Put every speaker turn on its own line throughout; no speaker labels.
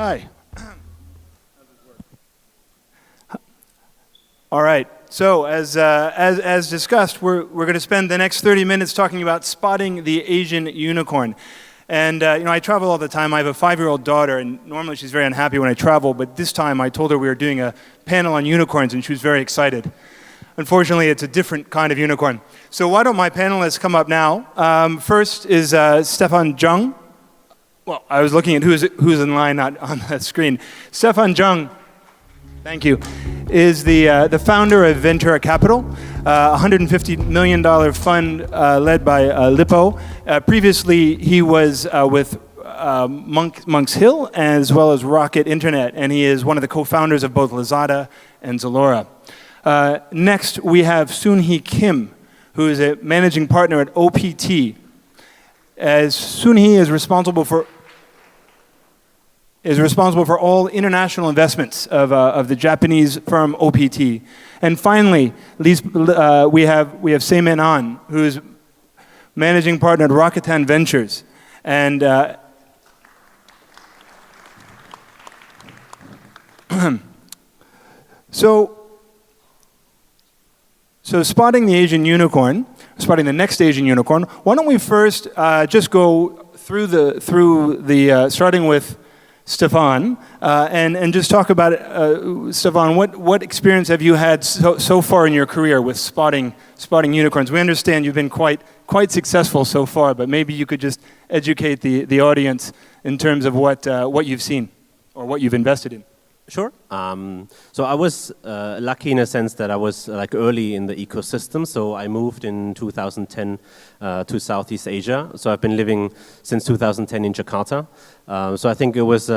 Hi. All right. So as discussed, we're going to spend the next 30 minutes talking about spotting the Asian unicorn. And I travel all the time. I have a 5-year-old daughter, and normally she's very unhappy when I travel. But this time, I told her we were doing a panel on unicorns, and she was very excited. Unfortunately, it's a different kind of unicorn. So why don't my panelists come up now? First is Stefan Jung. Well, I was looking at who's in line on the screen. Stefan Jung, thank you, is the founder of Venturra Capital, a $150 million fund led by Lippo. Previously, he was with Monk's Hill as well as Rocket Internet, and he is one of the co-founders of both Lazada and Zalora. Next, we have Soonhee Kim, who is a managing partner at OPT. As Soonhee is responsible for all international investments of the Japanese firm OPT. And finally, we have Saemin, who is managing partner at Rakatan Ventures. And so spotting the Asian unicorn, spotting the next Asian unicorn. Why don't we first just go through starting with Stefan, and just talk about it. Stefan, what experience have you had so far in your career with spotting unicorns? We understand you've been quite successful so far, but maybe you could just educate the audience in terms of what you've seen or what you've invested in.
Sure. So I was lucky in a sense that I was early in the ecosystem. So I moved in 2010 to Southeast Asia. So I've been living since 2010 in Jakarta. So I think it was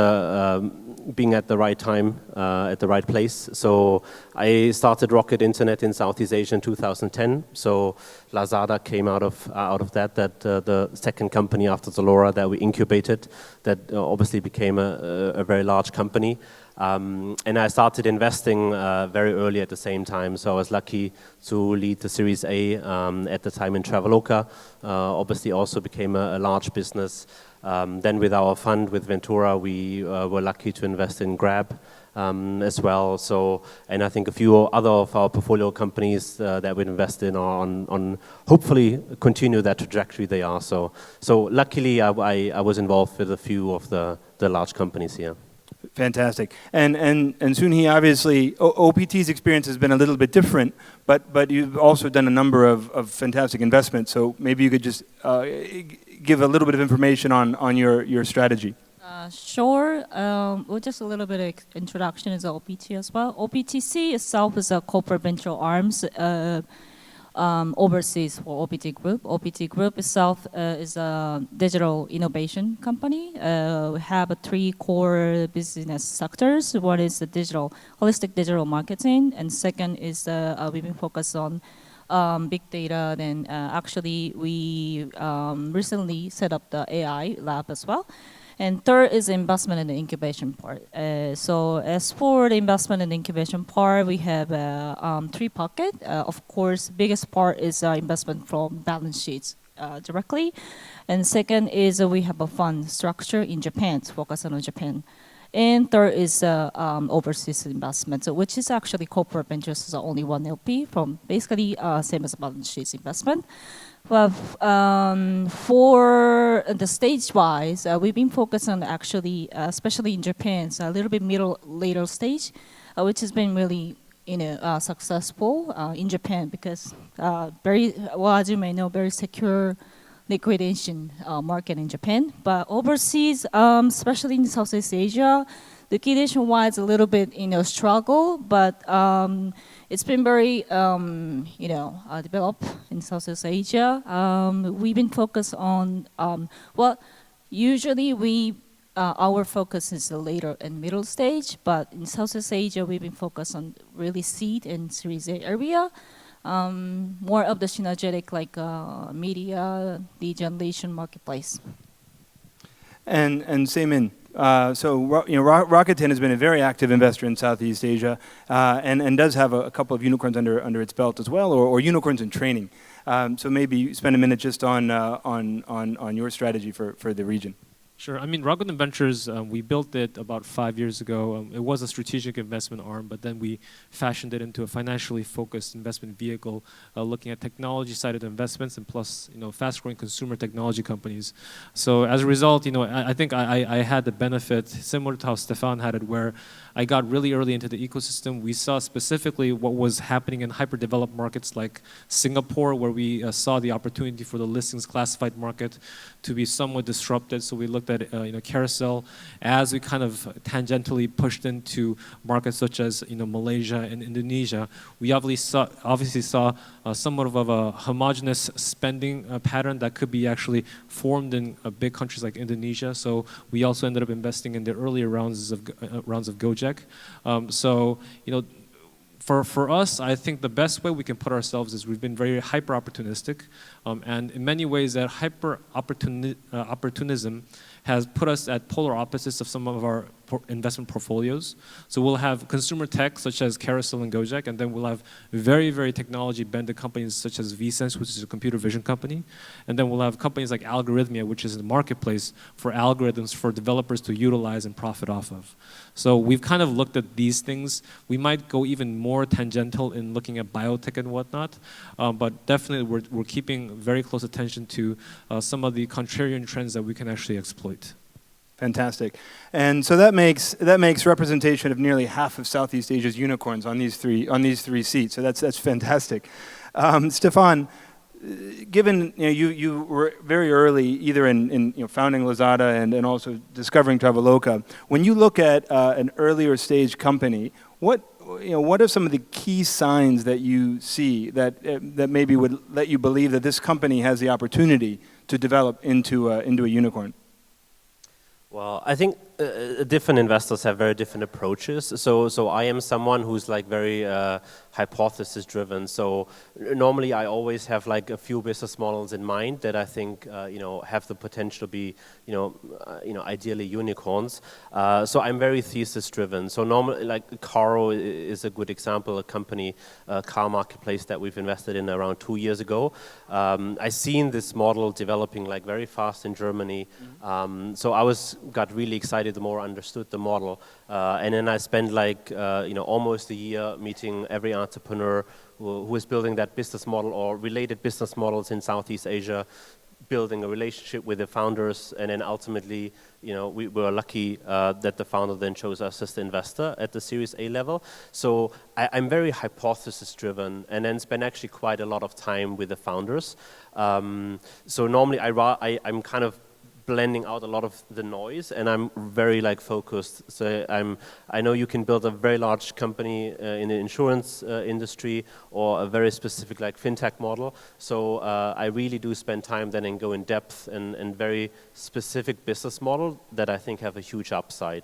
being at the right time, at the right place. So I started Rocket Internet in Southeast Asia in 2010. So Lazada came out of that the second company after Zalora that we incubated, that obviously became a very large company. And I started investing very early at the same time, so I was lucky to lead the Series A at the time in Traveloka. Obviously also became a large business. Then with our fund, with Venturra, we were lucky to invest in Grab as well. So, and I think a few other of our portfolio companies that we invest in are on hopefully continue that trajectory they are. So luckily I was involved with a few of the large companies here.
Fantastic. And Soonhee, obviously, OPT's experience has been a little bit different, but you've also done a number of fantastic investments. So maybe you could just give a little bit of information on your strategy.
Sure. Well, just a little bit of introduction is OPT as well. OPTC itself is a corporate venture arms overseas for OPT Group. OPT Group itself is a digital innovation company. We have 3 core business sectors. One is the holistic digital marketing, and second is we've been focused on big data. Then actually we recently set up the AI lab as well. And third is investment in the incubation part. So as for the investment in the incubation part, we have 3 pockets. Of course, biggest part is investment from balance sheets directly. And second is we have a fund structure in Japan, focused on Japan. And third is overseas investment, which is actually corporate ventures is only one LP from basically same as balance sheets investment. Well, for the stage-wise, we've been focused on actually, especially in Japan, so a little bit later stage, which has been really, successful in Japan because as you may know, very secure liquidation market in Japan. But overseas, especially in Southeast Asia, liquidation-wise, a little bit, struggle, but it's been very, developed in Southeast Asia. We've been focused on, usually our focus is the later and middle stage, but in Southeast Asia, we've been focused on really seed and Series A area. More of the synergetic, media, lead generation marketplace.
And Saemin, Rakuten has been a very active investor in Southeast Asia, and does have a couple of unicorns under its belt as well, or unicorns in training. So maybe spend a minute just on your strategy for the region.
Sure. I mean, Rakatan Ventures, we built it about 5 years ago. It was a strategic investment arm, but then we fashioned it into a financially focused investment vehicle, looking at technology-sided investments and plus, fast-growing consumer technology companies. So as a result, I think I had the benefit similar to how Stefan had it, where I got really early into the ecosystem. We saw specifically what was happening in hyper-developed markets like Singapore, where we saw the opportunity for the listings classified market to be somewhat disrupted. So we looked at carousel as we kind of tangentially pushed into markets such as Malaysia and Indonesia. We obviously saw somewhat of a homogenous spending pattern that could be actually formed in big countries like Indonesia. So we also ended up investing in the earlier rounds of Gojek. For us, I think the best way we can put ourselves is we've been very hyper opportunistic, and in many ways that hyper opportunism has put us at polar opposites of some of our investment portfolios. So we'll have consumer tech such as Carousel and Gojek, and then we'll have very, very technology-bended companies such as vSense, which is a computer vision company. And then we'll have companies like Algorithmia, which is a marketplace for algorithms for developers to utilize and profit off of. So we've kind of looked at these things. We might go even more tangential in looking at biotech and whatnot, but definitely we're keeping very close attention to some of the contrarian trends that we can actually exploit.
Fantastic. And so that makes representation of nearly half of Southeast Asia's unicorns on these three seats. So that's fantastic. Stefan, given you were very early either in founding Lazada and also discovering Traveloka, when you look at an earlier stage company, what are some of the key signs that you see that maybe would let you believe that this company has the opportunity to develop into a unicorn?
Well, I think different investors have very different approaches. So I am someone who's like very hypothesis driven. So normally I always have like a few business models in mind that I think have the potential to be ideally unicorns. So I'm very thesis driven. So normally like Caro is a good example, a company, car marketplace that we've invested in around 2 years ago. I seen this model developing like very fast in Germany. So I got really excited the more I understood the model. And then I spent like almost a year meeting every entrepreneur who is building that business model or related business models in Southeast Asia, building a relationship with the founders, and then ultimately, we were lucky that the founder then chose us as the investor at the Series A level. So I'm very hypothesis driven, and then spend actually quite a lot of time with the founders. So normally I'm kind of blending out a lot of the noise, and I'm very like focused. So I know you can build a very large company in the insurance industry or a very specific like fintech model. So I really do spend time then and go in depth and very specific business model that I think have a huge upside.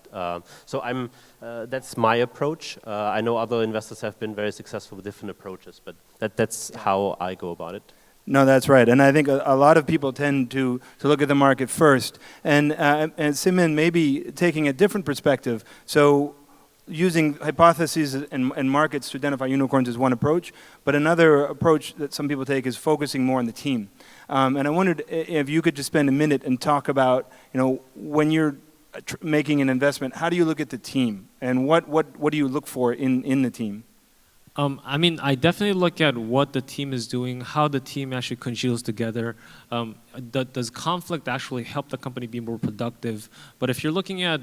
So that's my approach. I know other investors have been very successful with different approaches, but that's how I go about it.
No, that's right. And I think a lot of people tend to look at the market first. And Saemin, maybe taking a different perspective. So using hypotheses and markets to identify unicorns is one approach, but another approach that some people take is focusing more on the team. And I wondered if you could just spend a minute and talk about, when you're making an investment, how do you look at the team? And what do you look for in the team?
I mean, I definitely look at what the team is doing, how the team actually congeals together. Does conflict actually help the company be more productive? But if you're looking at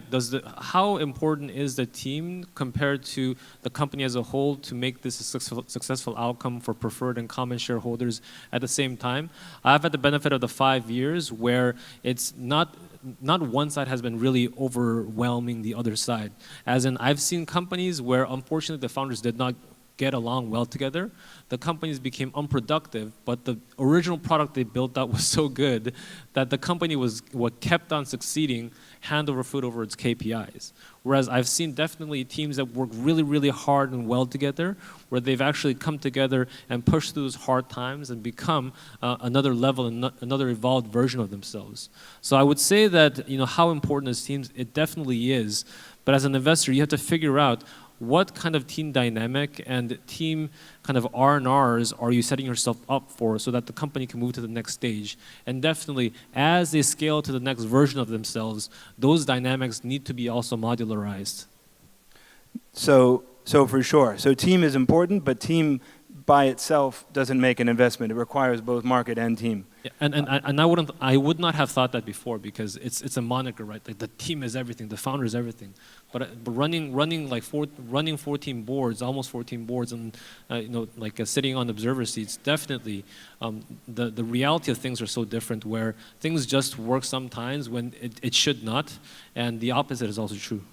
how important is the team compared to the company as a whole to make this a successful outcome for preferred and common shareholders at the same time? I've had the benefit of the 5 years where it's not one side has been really overwhelming the other side. As in, I've seen companies where unfortunately the founders did not get along well together. The companies became unproductive, but the original product they built out was so good that the company was what kept on succeeding hand over foot over its KPIs. Whereas I've seen definitely teams that work really, really hard and well together, where they've actually come together and pushed through those hard times and become another level and another evolved version of themselves. So I would say that how important is teams, it definitely is. But as an investor, you have to figure out what kind of team dynamic and team kind of R&Rs are you setting yourself up for so that the company can move to the next stage? And definitely, as they scale to the next version of themselves, those dynamics need to be also modularized.
So for sure. So team is important, but team by itself doesn't make an investment. It requires both market and team.
Yeah, and I would not have thought that before because it's a moniker, right? Like the team is everything, the founder is everything. But running 14 boards, almost 14 boards, and sitting on observer seats, definitely the reality of things are so different. Where things just work sometimes when it should not, and the opposite is also true.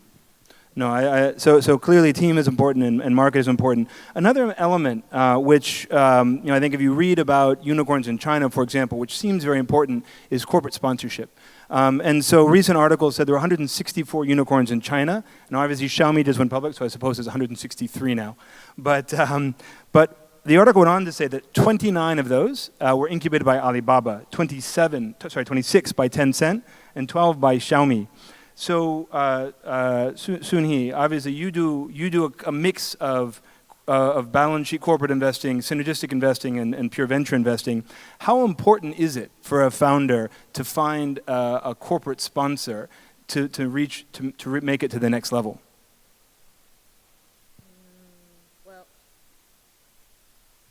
No, so clearly team is important and market is important. Another element which I think if you read about unicorns in China, for example, which seems very important, is corporate sponsorship. And so recent articles said there were 164 unicorns in China. And obviously Xiaomi just went public, so I suppose it's 163 now. But the article went on to say that 29 of those were incubated by Alibaba, 26 by Tencent, and 12 by Xiaomi. So, Soonhee, obviously you do a mix of balance sheet corporate investing, synergistic investing, and pure venture investing. How important is it for a founder to find a corporate sponsor to make it to the next level?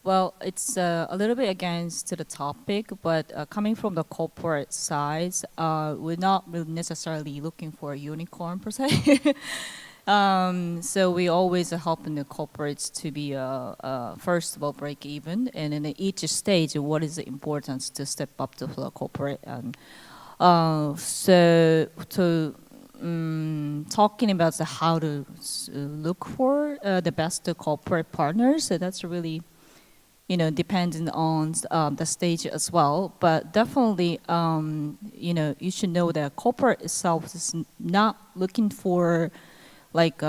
Well, it's a little bit against the topic, but coming from the corporate side, we're not really necessarily looking for a unicorn per se. So we always helping the corporates to be, first of all, break even, and in each stage, what is the importance to step up to the corporate. And talking about how to look for the best corporate partners, so that's really depending on the stage as well. But definitely, you should know that corporate itself is not looking for like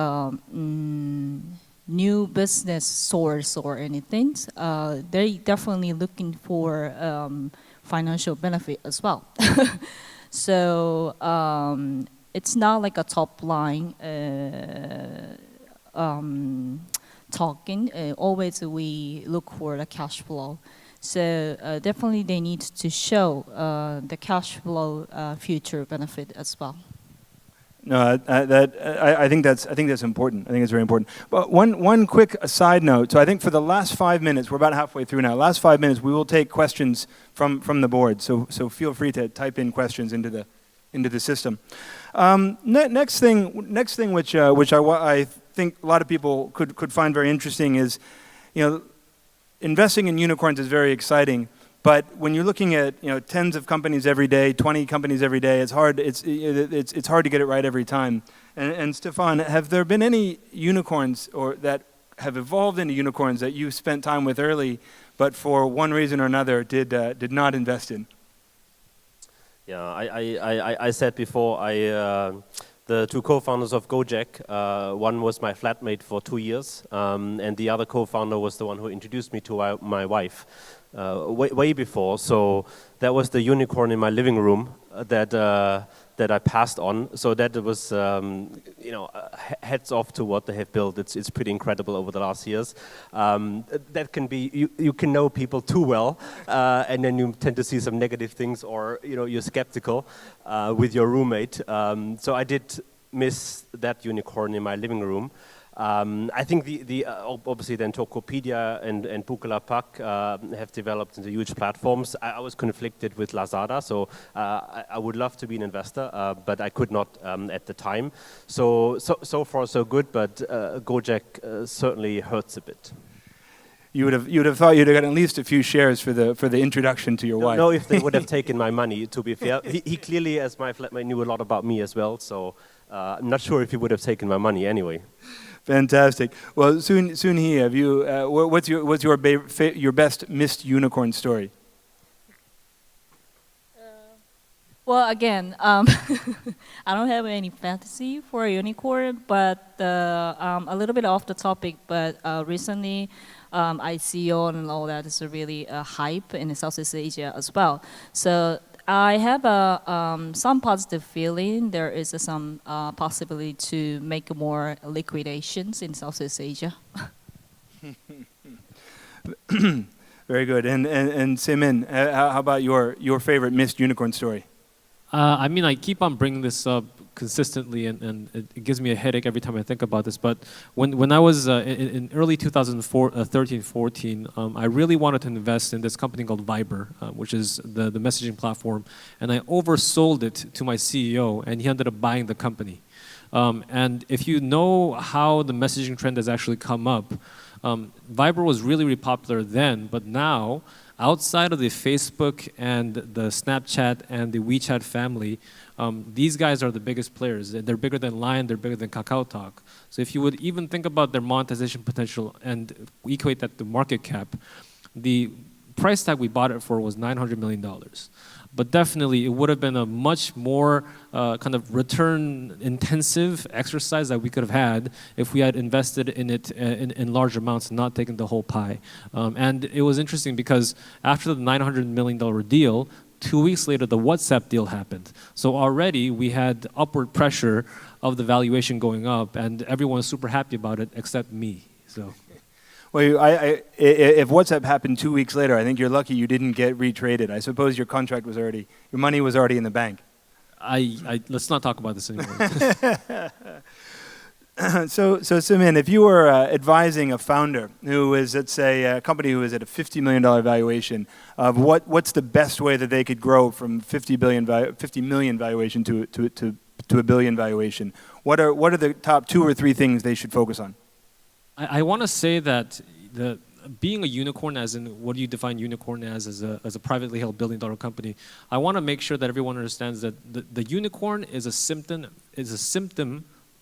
new business source or anything. They're definitely looking for financial benefit as well. So it's not like a top line talking. Always we look for the cash flow. So definitely they need to show the cash flow future benefit as well.
No, I think that's important. I think it's very important. But one quick side note. So I think for the last 5 minutes, we're about halfway through now. Last 5 minutes, we will take questions from the board. So feel free to type in questions into the system. Next thing which I think a lot of people could find very interesting is, investing in unicorns is very exciting. But when you're looking at tens of companies every day, 20 companies every day, it's hard to get it right every time. And Stefan, have there been any unicorns or that have evolved into unicorns that you spent time with early, but for one reason or another did not invest in?
Yeah, I said before, the two co-founders of Gojek, one was my flatmate for 2 years, and the other co-founder was the one who introduced me to my wife way before. So that was the unicorn in my living room that I passed on. So that was, heads off to what they have built. It's pretty incredible over the last years. That can be, you can know people too well, and then you tend to see some negative things, or you're skeptical with your roommate. So I did miss that unicorn in my living room. I think obviously then Tokopedia and Bukalapak have developed into huge platforms. I was conflicted with Lazada, so I would love to be an investor, but I could not at the time. So far so good, but Gojek certainly hurts a bit.
You would have thought you'd have got at least a few shares for the introduction to your wife.
No, if they would have taken my money, to be fair. He clearly, as my flatmate, knew a lot about me as well, so I'm not sure if he would have taken my money anyway.
Fantastic. Well, Soonhee, have you? What's your best missed unicorn story?
Well, again, I don't have any fantasy for a unicorn, but a little bit off the topic. But recently, ICO and all that is really a hype in Southeast Asia as well. So I have some positive feeling. There is some possibility to make more liquidations in Southeast Asia.
Very good. And Saemin, how about your favorite missed unicorn story?
I mean, I keep on bringing this up consistently, and it gives me a headache every time I think about this. But when I was in early 2013-14, I really wanted to invest in this company called Viber, which is the messaging platform, and I oversold it to my CEO, and he ended up buying the company. And if you know how the messaging trend has actually come up, Viber was really, really popular then, but now, outside of the Facebook and the Snapchat and the WeChat family, these guys are the biggest players. They're bigger than Line, they're bigger than KakaoTalk. So if you would even think about their monetization potential and equate that to market cap, the price tag we bought it for was $900 million. But definitely, it would have been a much more kind of return-intensive exercise that we could have had if we had invested in it in large amounts and not taken the whole pie. And it was interesting because after the $900 million deal, 2 weeks later, the WhatsApp deal happened. So already, we had upward pressure of the valuation going up, and everyone was super happy about it except me. So.
Well, if WhatsApp happened 2 weeks later, I think you're lucky you didn't get retraded. I suppose your contract was already, your money was already in the bank.
Let's not talk about this anymore.
So Saemin, if you were advising a founder who is, let's say, a company who is at a $50 million valuation, of what's the best way that they could grow from 50 million valuation to a billion valuation, what are the top 2 or 3 things they should focus on?
I want to say that being a unicorn, as in what do you define unicorn as a privately held $1 billion company, I want to make sure that everyone understands that the unicorn is a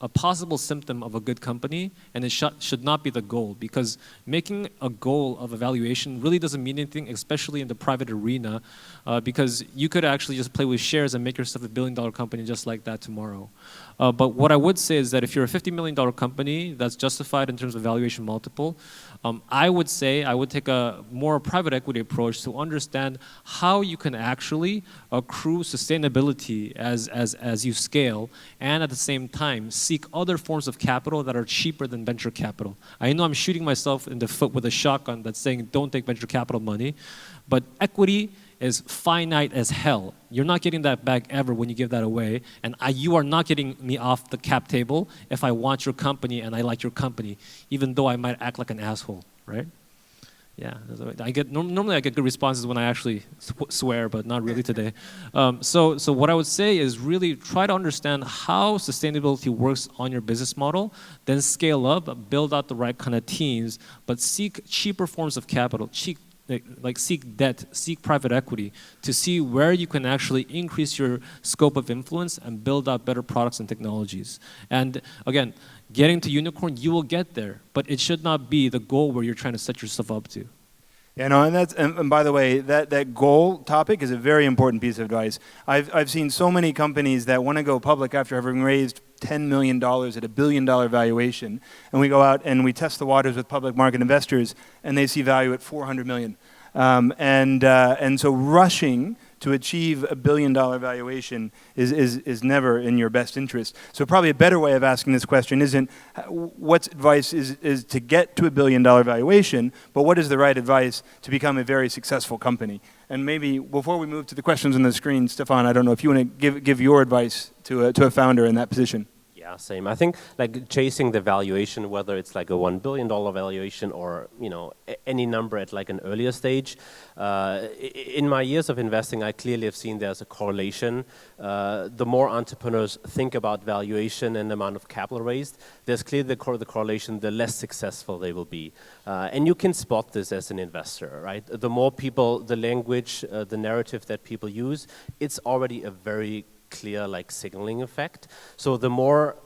possible symptom of a good company, and it should not be the goal, because making a goal of evaluation really doesn't mean anything, especially in the private arena, because you could actually just play with shares and make yourself a $1 billion company just like that tomorrow. But what I would say is that if you're a $50 million company that's justified in terms of valuation multiple, I would say I would take a more private equity approach to understand how you can actually accrue sustainability as you scale, and at the same time seek other forms of capital that are cheaper than venture capital. I know I'm shooting myself in the foot with a shotgun that's saying don't take venture capital money, but equity is finite as hell. You're not getting that back ever when you give that away, and you are not getting me off the cap table if I want your company and I like your company, even though I might act like an asshole, right? Yeah, normally I get good responses when I actually swear, but not really today. So what I would say is really try to understand how sustainability works on your business model, then scale up, build out the right kind of teams, but seek cheaper forms of capital, seek debt, seek private equity to see where you can actually increase your scope of influence and build out better products and technologies. And again, getting to unicorn, you will get there, but it should not be the goal where you're trying to set yourself up to.
Yeah, no, and by the way, that goal topic is a very important piece of advice. I've seen so many companies that want to go public after having raised $10 million at a $1 billion valuation, and we go out and we test the waters with public market investors, and they see value at $400 million. And so rushing to achieve a $1 billion valuation is never in your best interest. So probably a better way of asking this question isn't what's advice is to get to a $1 billion valuation, but what is the right advice to become a very successful company? And maybe before we move to the questions on the screen, Stefan, I don't know if you want to give your advice to a founder in that position.
Yeah, same. I think like chasing the valuation, whether it's like a $1 billion valuation or any number at like an earlier stage. In my years of investing, I clearly have seen there's a correlation. The more entrepreneurs think about valuation and the amount of capital raised, there's clearly the correlation, the less successful they will be. And you can spot this as an investor, right? The more people, the language, the narrative that people use, it's already a very clear like signaling effect. So the more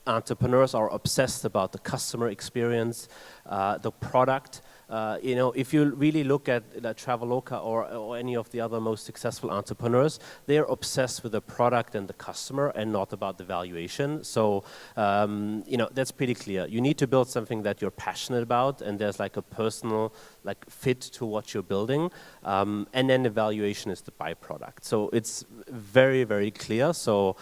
entrepreneurs are obsessed about the customer experience, the product, if you really look at Traveloka or any of the other most successful entrepreneurs, they're obsessed with the product and the customer and not about the valuation. So, that's pretty clear. You need to build something that you're passionate about, and there's like a personal like fit to what you're building, and then the valuation is the byproduct. So it's very, very clear. So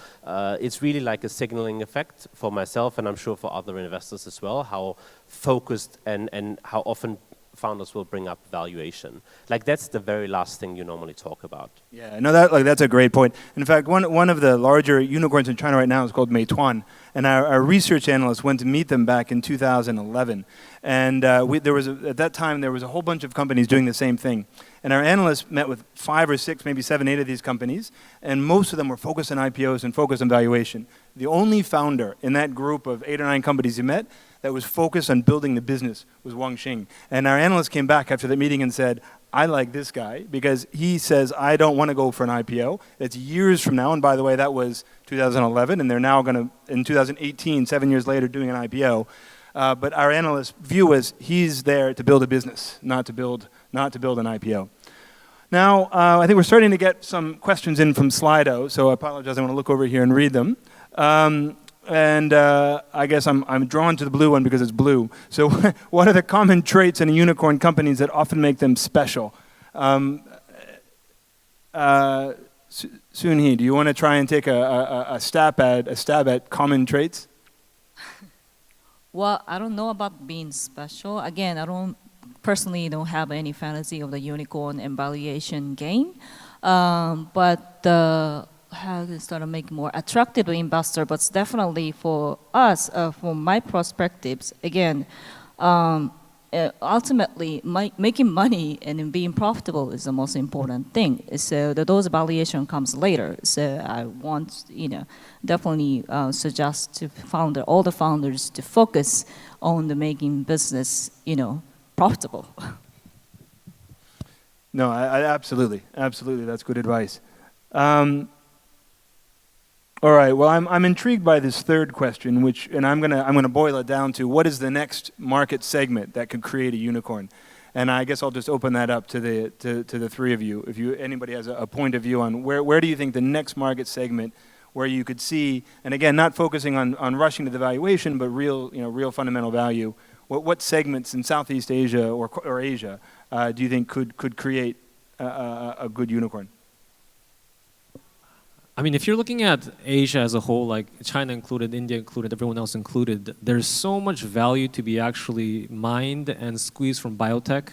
it's really like a signaling effect for myself, and I'm sure for other investors as well, how focused and how often founders will bring up valuation. Like that's the very last thing you normally talk about.
Yeah, no, that's a great point. In fact, one of the larger unicorns in China right now is called Meituan, and our research analysts went to meet them back in 2011. And at that time there was a whole bunch of companies doing the same thing. And our analysts met with 5 or 6, maybe 7, 8 of these companies, and most of them were focused on IPOs and focused on valuation. The only founder in that group of 8 or 9 companies you met that was focused on building the business was Wang Xing. And our analysts came back after the meeting and said, I like this guy because he says, I don't want to go for an IPO. It's years from now, and by the way, that was 2011, and they're now going to, in 2018, 7 years later, doing an IPO. But our analysts' view was he's there to build a business, not to build an IPO. Now, I think we're starting to get some questions in from Slido, so I apologize, I want to look over here and read them. And I guess I'm drawn to the blue one because it's blue. So what are the common traits in a unicorn companies that often make them special? Soonhee, do you want to try and take a stab at common traits?
Well, I don't know about being special. Again, I personally don't have any fantasy of the unicorn and valuation game. But how to sort of make more attractive to investor, but definitely for us, from my perspectives, again, ultimately making money and being profitable is the most important thing. So those valuation comes later. So I want, definitely suggest to all the founders to focus on the making business, profitable.
No, I absolutely, that's good advice. All right. Well, I'm intrigued by this third question, and I'm gonna boil it down to what is the next market segment that could create a unicorn, and I guess I'll just open that up to the three of you. If anybody has a point of view on where do you think the next market segment where you could see, and again, not focusing on rushing to the valuation, but real fundamental value. What segments in Southeast Asia or Asia do you think could create a good unicorn?
I mean, if you're looking at Asia as a whole, like China included, India included, everyone else included, there's so much value to be actually mined and squeezed from biotech.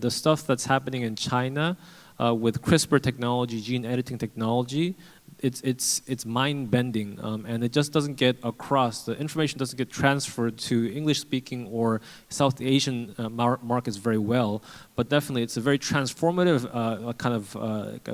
The stuff that's happening in China with CRISPR technology, gene editing technology, it's mind-bending, and it just doesn't get across. The information doesn't get transferred to English-speaking or South Asian markets very well. But definitely, it's a very transformative kind of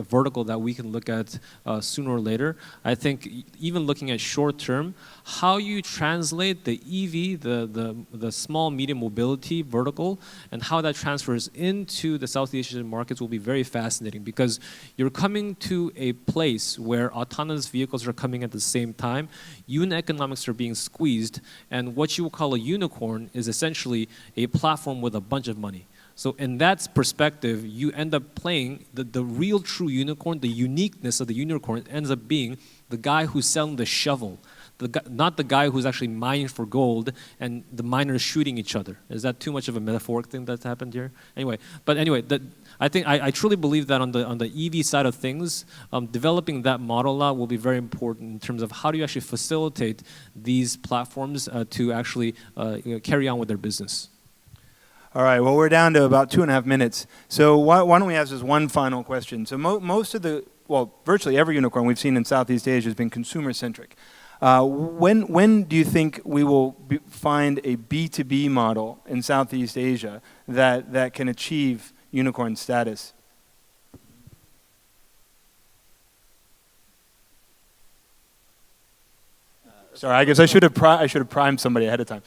vertical that we can look at sooner or later. I think even looking at short-term, how you translate the EV, the small medium mobility vertical, and how that transfers into the Southeast Asian markets will be very fascinating, because you're coming to a place where autonomous vehicles are coming at the same time, unit economics are being squeezed, and what you would call a unicorn is essentially a platform with a bunch of money. So in that perspective, you end up playing the real true unicorn. The uniqueness of the unicorn ends up being the guy who's selling the shovel, not the guy who's actually mining for gold and the miners shooting each other. Is that too much of a metaphoric thing that's happened here? Anyway, I think I truly believe that on the EV side of things, developing that model out will be very important in terms of how do you actually facilitate these platforms to actually carry on with their business.
All right, well, we're down to about 2.5 minutes. So why don't we ask this one final question? So most of virtually every unicorn we've seen in Southeast Asia has been consumer-centric. When do you think we will find a B2B model in Southeast Asia that can achieve unicorn status? Sorry, I guess I should have primed somebody ahead of time.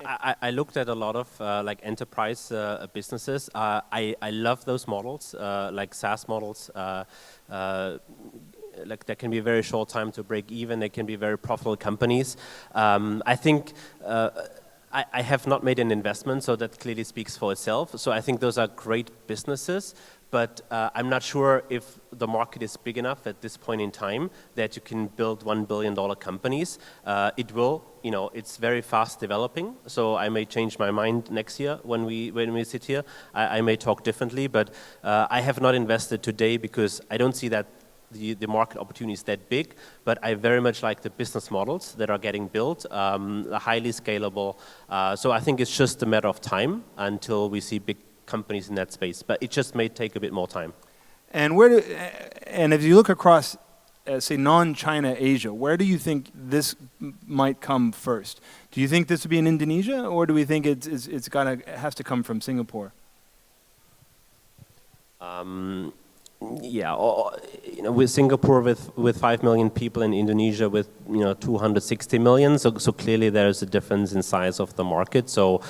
I looked at a lot of like enterprise businesses. I love those models, like SaaS models. Like there can be a very short time to break even. They can be very profitable companies. I think I have not made an investment, so that clearly speaks for itself. So I think those are great businesses, but I'm not sure if the market is big enough at this point in time that you can build $1 billion companies. It will, it's very fast developing, so I may change my mind next year when we sit here. I may talk differently, but I have not invested today because I don't see that the market opportunity is that big, but I very much like the business models that are getting built, highly scalable. So I think it's just a matter of time until we see big companies in that space, but it just may take a bit more time.
And if you look across, say, non-China Asia, where do you think this might come first? Do you think this would be in Indonesia, or do we think has to come from Singapore?
Yeah, with Singapore with 5 million people, and Indonesia with 260 million, so clearly there's a difference in size of the market. So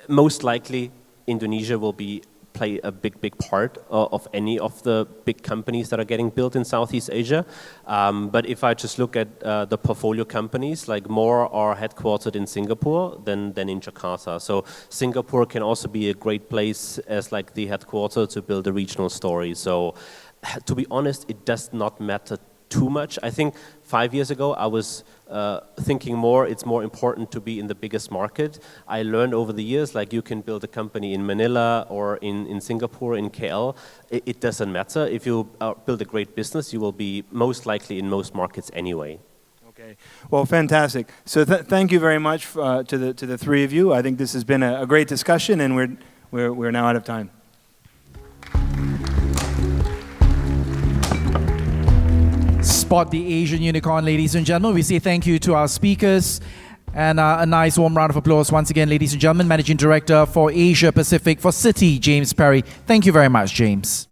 most likely Indonesia will play a big part of any of the big companies that are getting built in Southeast Asia. But if I just look at the portfolio companies, like more are headquartered in Singapore than in Jakarta. So Singapore can also be a great place as like the headquarters to build a regional story. So to be honest, it does not matter too much. I think 5 years ago I was thinking it's more important to be in the biggest market. I learned over the years, like you can build a company in Manila or in Singapore, in KL. It doesn't matter. If you build a great business, you will be most likely in most markets anyway.
Okay, well, fantastic. So thank you very much to the three of you. I think this has been a great discussion, and we're now out of time.
Spot the Asian unicorn, ladies and gentlemen. We say thank you to our speakers, and a nice warm round of applause once again, ladies and gentlemen. Managing Director for Asia Pacific for Citi, James Perry. Thank you very much, James.